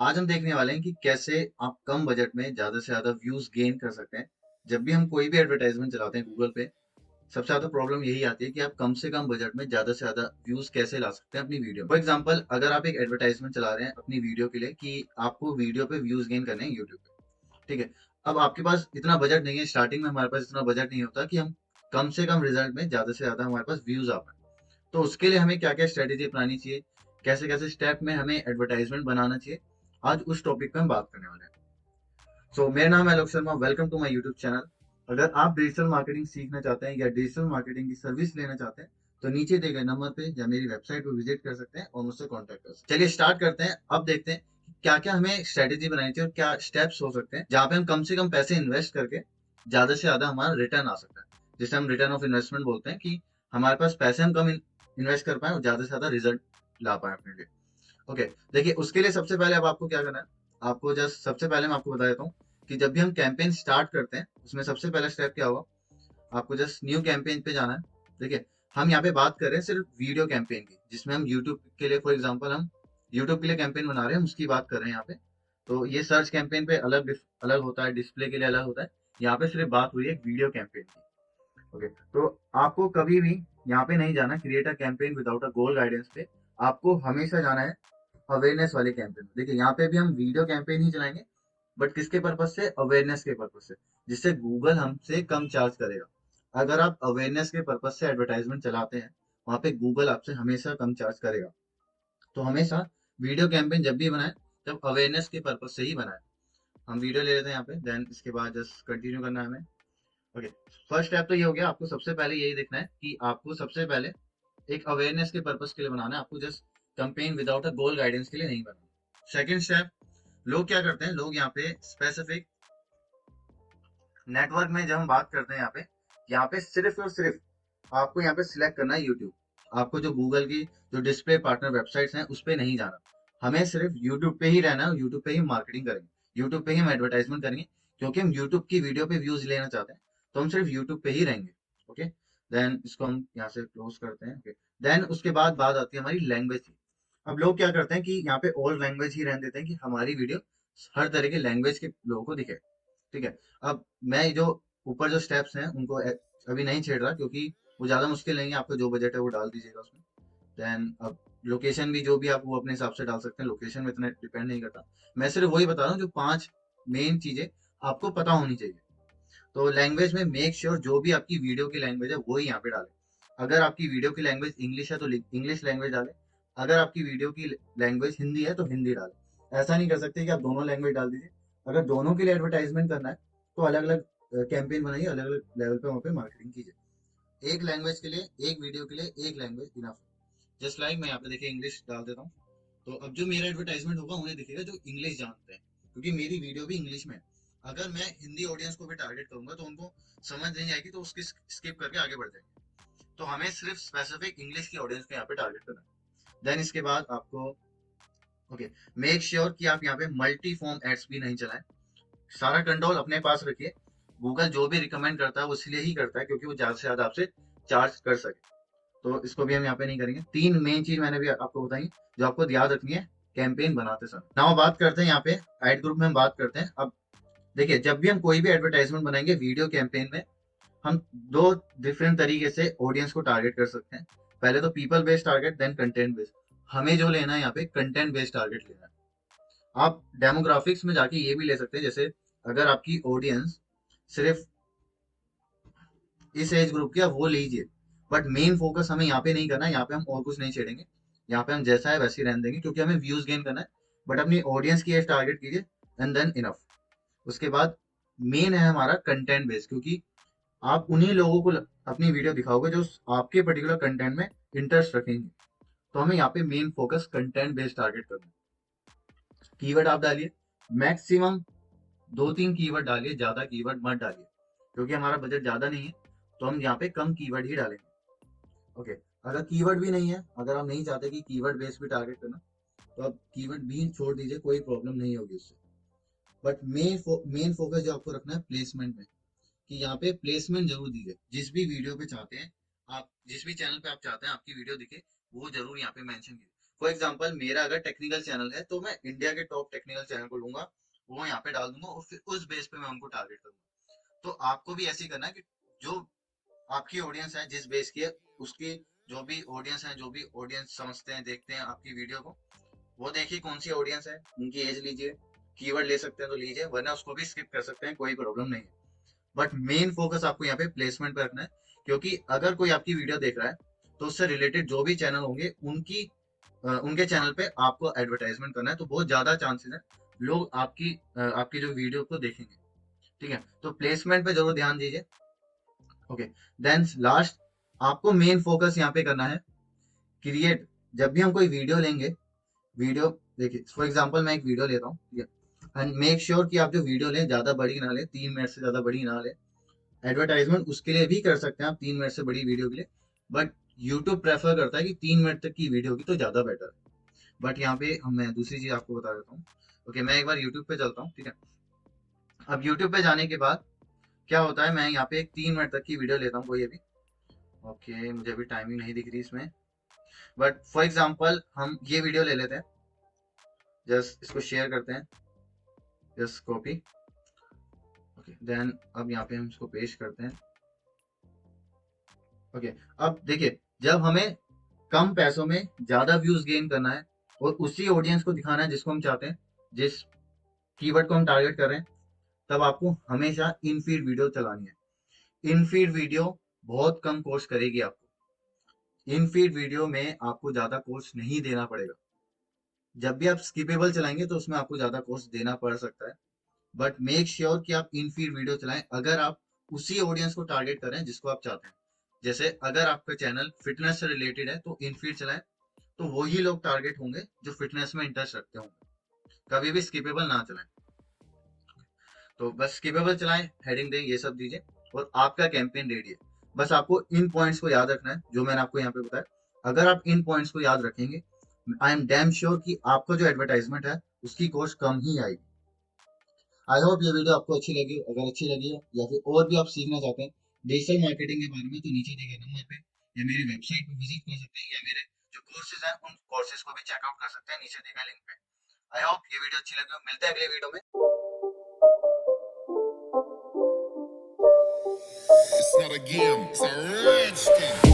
आज हम देखने वाले हैं कि कैसे आप कम बजट में ज्यादा से ज्यादा व्यूज गेन कर सकते हैं। जब भी हम कोई भी एडवर्टाइजमेंट चलाते हैं गूगल पे, सबसे ज्यादा प्रॉब्लम यही आती है कि आप कम से कम बजट में ज्यादा से ज्यादा व्यूज कैसे ला सकते हैं अपनी वीडियो। फॉर एग्जांपल, अगर आप एक एडवर्टाइजमेंट चला रहे हैं अपनी वीडियो के लिए कि आपको वीडियो पे व्यूज गेन करने हैं यूट्यूब पे, ठीक है। अब आपके पास इतना बजट नहीं है, स्टार्टिंग में हमारे पास इतना बजट नहीं होता कि हम कम से कम रिजल्ट में ज्यादा से ज्यादा हमारे पास व्यूज आ पाए। तो उसके लिए हमें क्या क्या स्ट्रेटेजी अपनानी चाहिए, कैसे कैसे स्टेप में हमें एडवर्टाइजमेंट बनाना चाहिए, आज उस टॉपिक पे हम बात करने वाले हैं। मेरा नाम है Alok Sharma, welcome to my YouTube channel. अगर आप डिजिटल मार्केटिंग सीखना चाहते हैं या डिजिटल मार्केटिंग की सर्विस लेना चाहते हैं तो नीचे दिए गए नंबर पे या मेरी वेबसाइट पे विजिट कर सकते हैं और मुझसे कांटेक्ट कर सकते हैं। चलिए स्टार्ट करते हैं। अब देखते हैं क्या क्या हमें स्ट्रेटेजी बनानी चाहिए और क्या स्टेप्स हो सकते हैं जहाँ पे हम कम से कम पैसे इन्वेस्ट करके ज्यादा से ज्यादा हमारा रिटर्न आ सकता है, जिसे हम रिटर्न ऑफ इन्वेस्टमेंट बोलते हैं, कि हमारे पास पैसे हम कम इन्वेस्ट कर पाए और ज्यादा से ज्यादा रिजल्ट ला पाए अपने लिए। ओके, देखिए उसके लिए सबसे पहले अब आपको क्या करना है। आपको जस्ट सबसे पहले मैं आपको बता देता हूँ कि जब भी हम कैंपेन स्टार्ट करते हैं उसमें सबसे पहला स्टेप क्या होगा। आपको जस्ट न्यू कैंपेन पे जाना है। देखिए, हम यहाँ पे बात कर रहे हैं सिर्फ वीडियो कैंपेन की, जिसमें हम यूट्यूब के लिए, फॉर एग्जांपल हम यूट्यूब के लिए कैंपेन बना रहे हैं, हम उसकी बात कर रहे हैं यहाँ पे। तो ये सर्च कैंपेन पे अलग अलग होता है, डिस्प्ले के लिए अलग होता है। यहाँ पे सिर्फ बात हुई है वीडियो कैंपेन की। ओके, तो आपको कभी भी यहाँ पे नहीं जाना create a campaign without a goal guidance पे। आपको हमेशा जाना है अवेयरनेस वाले कैंपेन। देखिए, यहाँ पे भी हम वीडियो कैंपेन ही चलाएंगे, बट किसके पर्पज से? अवेयरनेस के पर्पज से, जिससे गूगल हमसे कम चार्ज करेगा। अगर आप अवेयरनेस के पर्पज से एडवर्टाइजमेंट चलाते हैं, वहां पे गूगल आपसे हमेशा कम चार्ज करेगा। तो हमेशा वीडियो कैंपेन जब भी बनाए, तब अवेयरनेस के पर्पज से ही बनाए। हम वीडियो ले लेते हैं यहाँ पे, देन इसके बाद जस्ट कंटिन्यू करना है हमें। ओके, फर्स्ट स्टेप तो ये हो गया। आपको सबसे पहले यही देखना है कि आपको सबसे पहले एक अवेयरनेस के पर्पज के लिए बनाना है। आपको just campaign without a goal guidance के लिए नहीं बनाना। सेकंड स्टेप, लोग क्या करते हैं, लोग यहाँ पे स्पेसिफिक नेटवर्क में जब हम बात करते हैं यहाँ पे सिर्फ और सिर्फ आपको यहाँ पे सिलेक्ट करना है यूट्यूब। आपको जो गूगल की जो डिस्प्ले पार्टनर वेबसाइट्स हैं उस पे नहीं जाना। हमें सिर्फ यूट्यूब पे ही रहना है, यूट्यूब पे ही मार्केटिंग करेंगे, यूट्यूब पे ही हम एडवर्टाइजमेंट करेंगे, क्योंकि हम यूट्यूब की वीडियो पे व्यूज लेना चाहते हैं। तो हम सिर्फ यूट्यूब पे ही रहेंगे। ओके, देन इसको हम यहाँ से क्लोज करते हैं। ओके, देन उसके बाद बात आती है हमारी लैंग्वेज की। अब लोग क्या करते हैं कि यहाँ पे ऑल लैंग्वेज ही रहने देते हैं, कि हमारी वीडियो हर तरह के लैंग्वेज के लोगों को दिखे। ठीक है। अब मैं जो ऊपर जो स्टेप्स हैं उनको अभी नहीं छेड़ रहा, क्योंकि वो ज्यादा मुश्किल नहीं है। आपका जो बजट है वो डाल दीजिएगा उसमें। देन अब लोकेशन भी जो भी आप वो अपने हिसाब से डाल सकते हैं, लोकेशन में इतना डिपेंड नहीं करता। मैं सिर्फ वही बता रहा हूँ जो 5 मेन चीजें आपको पता होनी चाहिए। तो लैंग्वेज में मेक श्योर जो भी आपकी वीडियो की लैंग्वेज है वो ही यहाँ पे डालें। अगर आपकी वीडियो की लैंग्वेज इंग्लिश है तो इंग्लिश लैंग्वेज डालें। अगर आपकी वीडियो की लैंग्वेज हिंदी है तो हिंदी डालें। ऐसा नहीं कर सकते कि आप दोनों लैंग्वेज डाल दीजिए। अगर दोनों के लिए एडवर्टाइजमेंट करना है तो अलग अलग कैंपेन बनाइए, अलग अलग लेवल पे वहाँ पे मार्केटिंग कीजिए। एक लैंग्वेज के लिए, एक वीडियो के लिए एक लैंग्वेज इनफ है। जस्ट लाइक मैं यहाँ पे देखिए इंग्लिश डाल देता हूँ। तो अब जो मेरा एडवर्टाइजमेंट होगा उन्हें दिखेगा जो इंग्लिश जानते हैं, क्योंकि मेरी वीडियो भी इंग्लिश में है। अगर मैं हिंदी ऑडियंस को भी टारगेट करूंगा तो उनको समझ नहीं आएगी, तो उसकी स्किप करके आगे बढ़ जाएंगे। तो हमें सिर्फ स्पेसिफिक इंग्लिश की ऑडियंस को यहाँ पे टारगेट करना है। देन इसके बाद आपको, ओके, मेक श्योर कि आप यहाँ पे मल्टी फॉर्म एड्स भी नहीं चलाएं। सारा कंट्रोल अपने पास रखिए। गूगल जो भी रिकमेंड करता है वो इसलिए ही करता है क्योंकि वो ज्यादा से ज्यादा आपसे चार्ज कर सके। तो इसको भी हम यहाँ पे नहीं करेंगे। 3 मेन चीज मैंने भी आपको बताई जो आपको याद रखनी है कैंपेन बनाते समय। नाउ बात करते हैं यहाँ पे एड ग्रुप में हम बात करते हैं। अब देखिए, जब भी हम कोई भी एडवर्टाइजमेंट बनाएंगे वीडियो कैंपेन में, हम 2 डिफरेंट तरीके से ऑडियंस को टारगेट कर सकते हैं। पहले तो people based target, then content based. हमें जो लेना है यहाँ पे कंटेंट बेस्ड टारगेट लेना है। आप डेमोग्राफिक्स में जाके ये भी ले सकते हैं, जैसे अगर आपकी ऑडियंस सिर्फ इस एज ग्रुप की, आप वो लीजिए। बट मेन फोकस हमें यहाँ पे नहीं करना है, यहाँ पे हम और कुछ नहीं छेड़ेंगे। यहाँ पे हम जैसा है वैसे ही रहने देंगे, क्योंकि हमें व्यूज गेन करना है। बट अपनी ऑडियंस की एज टारगेट कीजिए, एंड देन इनफ। उसके बाद मेन है हमारा कंटेंट बेस, क्योंकि आप उन्हीं लोगों को अपनी वीडियो दिखाओगे जो आपके पर्टिकुलर कंटेंट में इंटरेस्ट रखेंगे। तो हमें यहाँ पे main focus content based target करना है। कीवर्ड आप डालिए, मैक्सिमम 2-3 कीवर्ड डालिए, ज्यादा कीवर्ड मत डालिए, क्योंकि हमारा बजट ज्यादा नहीं है। तो हम यहाँ पे कम कीवर्ड ही डालेंगे। ओके, अगर कीवर्ड भी नहीं है, अगर आप नहीं चाहते कि कीवर्ड बेस भी टारगेट करना, तो आप कीवर्ड भी छोड़ दीजिए, कोई प्रॉब्लम नहीं होगी उससे। बट मेन फोकस जो आपको रखना है प्लेसमेंट में, कि यहाँ पे प्लेसमेंट जरूर दीजिए। जिस भी वीडियो पे चाहते हैं आप, जिस भी चैनल पे आप चाहते हैं आपकी वीडियो दिखे, वो जरूर यहाँ पे मेंशन कीजिए। फॉर एग्जांपल मेरा अगर टेक्निकल चैनल है तो मैं इंडिया के टॉप टेक्निकल चैनल को लूंगा, वो यहाँ पे डाल दूंगा और फिर उस बेस पे मैं उनको टारगेट करूंगा। तो आपको भी ऐसे ही करना है कि जो आपकी ऑडियंस है जिस बेस की है, उसकी जो भी ऑडियंस है, जो भी ऑडियंस समझते हैं देखते हैं आपकी वीडियो को, वो देखिए कौन सी ऑडियंस है, उनकी एज लीजिए, कीवर्ड ले सकते हैं तो लीजिए, वरना उसको भी स्किप कर सकते हैं, कोई प्रॉब्लम नहीं है। बट मेन फोकस आपको यहाँ पे प्लेसमेंट पे रखना है, क्योंकि अगर कोई आपकी वीडियो देख रहा है तो उससे रिलेटेड जो भी चैनल होंगे उनके चैनल पे आपको एडवर्टाइजमेंट करना है, तो बहुत ज्यादा चांसेस है लोग आपकी जो वीडियो को देखेंगे। ठीक है, तो प्लेसमेंट पे जरूर ध्यान दीजिए। ओके, देन लास्ट, आपको मेन फोकस यहाँ पे करना है क्रिएट। जब भी हम कोई वीडियो लेंगे, वीडियो देखिए फॉर एग्जांपल मैं एक वीडियो लेता हूँ, ठीक है, एंड मेक श्योर कि आप जो वीडियो लें ज्यादा बड़ी ना ले, 3 मिनट से ज्यादा बड़ी ना ले। एडवर्टाइजमेंट उसके लिए भी कर सकते हैं आप 3 मिनट से बड़ी वीडियो के लिए, बट यूट्यूब प्रेफर करता है कि 3 मिनट तक की वीडियो की तो ज्यादा बेटर है। बट यहाँ पे मैं दूसरी चीज आपको बता देता हूँ। ओके, मैं एक बार यूट्यूब पे चलता हूँ, ठीक है। अब यूट्यूब पे जाने के बाद क्या होता है, मैं यहाँ पे एक 3 मिनट तक की वीडियो लेता हूँ कोई अभी। ओके, मुझे अभी टाइमिंग नहीं दिख रही इसमें, बट फॉर एग्जाम्पल हम ये वीडियो ले लेते हैं। जस्ट इसको शेयर करते हैं, जस्ट कॉपी। ओके, देन अब यहाँ पे हम इसको पेस्ट करते हैं। ओके, अब देखिए, जब हमें कम पैसों में ज्यादा व्यूज गेन करना है और उसी ऑडियंस को दिखाना है जिसको हम चाहते हैं, जिस कीवर्ड को हम टारगेट कर रहे हैं, तब आपको हमेशा इन फीड वीडियो चलानी है। इन फीड वीडियो बहुत कम कॉस्ट करेगी आपको। इन फीड वीडियो में आपको ज्यादा कॉस्ट नहीं देना पड़ेगा। जब भी आप स्किपेबल चलाएंगे तो उसमें आपको ज्यादा कॉस्ट देना पड़ सकता है, बट मेक श्योर कि आप इन फीड वीडियो चलाएं अगर आप उसी ऑडियंस को टारगेट करें जिसको आप चाहते हैं। जैसे अगर आपका चैनल फिटनेस से रिलेटेड है तो इन फीड चलाएं, तो वही लोग टारगेट होंगे जो फिटनेस में इंटरेस्ट रखते होंगे। कभी भी स्किपेबल ना चलाएं। तो बस स्किपेबल चलाएं, हेडिंग दें, ये सब दीजिए और आपका कैंपेन रेडी है। बस आपको इन पॉइंट्स को याद रखना है जो मैंने आपको यहाँ पे बताया। अगर आप इन पॉइंट्स को याद रखेंगे, आई एम डैम श्योर कि आपका जो एडवर्टाइजमेंट है उसकी कॉस्ट कम ही आएगी। आई होप ये वीडियो आपको अच्छी लगी हो। अगर अच्छी लगी हो या फिर और भी आप सीखना चाहते हैं डिजिटल मार्केटिंग के बारे में, तो नीचे दिए गए नंबर पे या मेरी वेबसाइट पे विजिट कर सकते हैं, या मेरे जो कोर्सेज हैं उन कोर्सेज को भी चेकआउट कर सकते हैं नीचे दिए गए लिंक पे। आई होप ये वीडियो अच्छी लगी हो। मिलते हैं अगले वीडियो में। It's not a game, it's a rich thing.